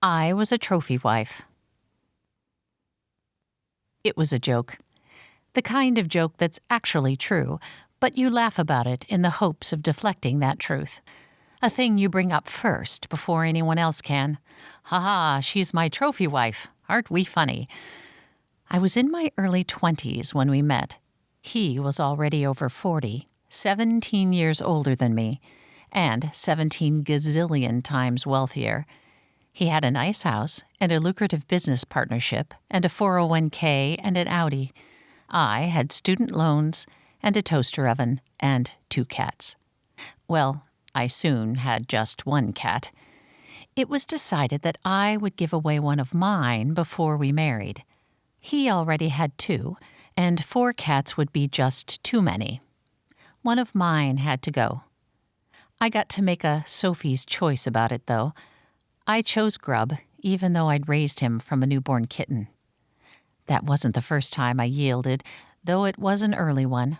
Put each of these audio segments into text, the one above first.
I was a trophy wife. It was a joke. The kind of joke that's actually true, but you laugh about it in the hopes of deflecting that truth. A thing you bring up first before anyone else can. Ha ha, she's my trophy wife. Aren't we funny? I was in my early 20s when we met. He was already over 40, 17 years older than me, and 17 gazillion times wealthier. He had a nice house and a lucrative business partnership and a 401k and an Audi. I had student loans and a toaster oven and 2 cats. Well, I soon had just 1 cat. It was decided that I would give away one of mine before we married. He already had 2, and 4 cats would be just too many. One of mine had to go. I got to make a Sophie's choice about it, though. I chose Grub, even though I'd raised him from a newborn kitten. That wasn't the first time I yielded, though it was an early one.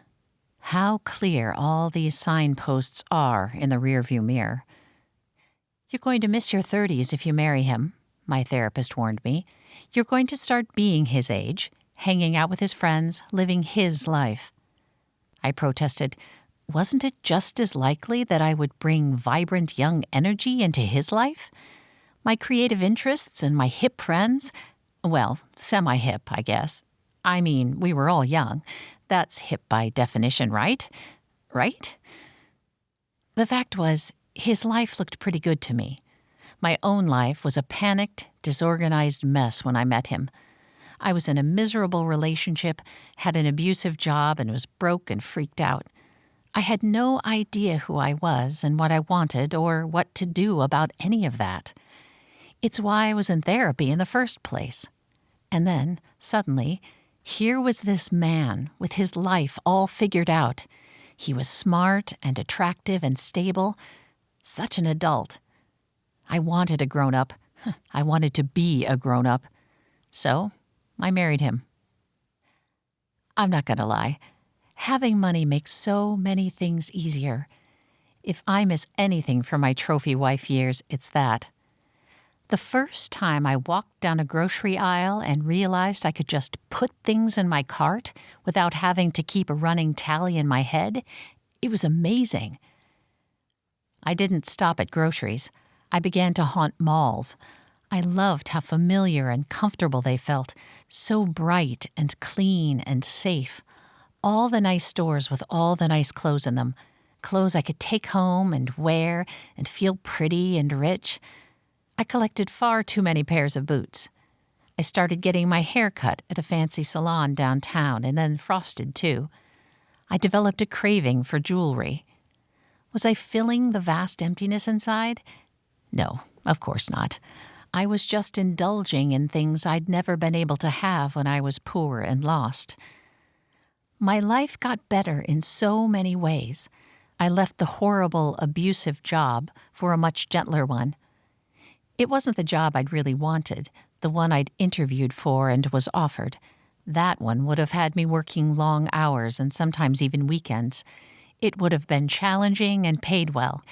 How clear all these signposts are in the rearview mirror. You're going to miss your 30s if you marry him, my therapist warned me. You're going to start being his age, hanging out with his friends, living his life. I protested. Wasn't it just as likely that I would bring vibrant young energy into his life? My creative interests and my hip friends? Well, semi-hip, I guess. I mean, we were all young. That's hip by definition, right? Right? The fact was, his life looked pretty good to me. My own life was a panicked, disorganized mess when I met him. I was in a miserable relationship, had an abusive job, and was broke and freaked out. I had no idea who I was and what I wanted or what to do about any of that. It's why I was in therapy in the first place. And then, suddenly, here was this man with his life all figured out. He was smart and attractive and stable. Such an adult. I wanted a grown-up. I wanted to be a grown-up. So, I married him. I'm not going to lie. Having money makes so many things easier. If I miss anything from my trophy wife years, it's that. The first time I walked down a grocery aisle and realized I could just put things in my cart without having to keep a running tally in my head, it was amazing. I didn't stop at groceries. I began to haunt malls. I loved how familiar and comfortable they felt, so bright and clean and safe. All the nice stores with all the nice clothes in them, clothes I could take home and wear and feel pretty and rich. I collected far too many pairs of boots. I started getting my hair cut at a fancy salon downtown and then frosted too. I developed a craving for jewelry. Was I filling the vast emptiness inside? No, of course not. I was just indulging in things I'd never been able to have when I was poor and lost. My life got better in so many ways. I left the horrible, abusive job for a much gentler one. It wasn't the job I'd really wanted, the one I'd interviewed for and was offered. That one would have had me working long hours and sometimes even weekends. It would have been challenging and paid well.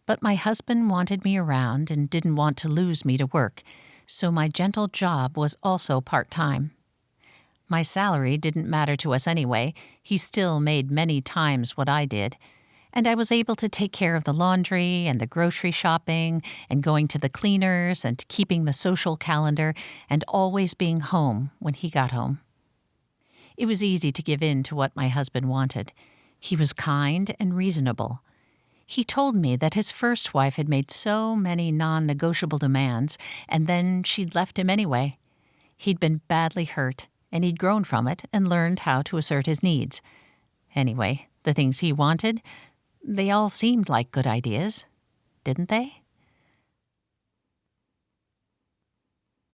But my husband wanted me around and didn't want to lose me to work, so my gentle job was also part-time. My salary didn't matter to us anyway. He still made many times what I did. And I was able to take care of the laundry and the grocery shopping and going to the cleaners and keeping the social calendar and always being home when he got home. It was easy to give in to what my husband wanted. He was kind and reasonable. He told me that his first wife had made so many non-negotiable demands, and then she'd left him anyway. He'd been badly hurt, and he'd grown from it and learned how to assert his needs. Anyway, the things he wanted, they all seemed like good ideas, didn't they?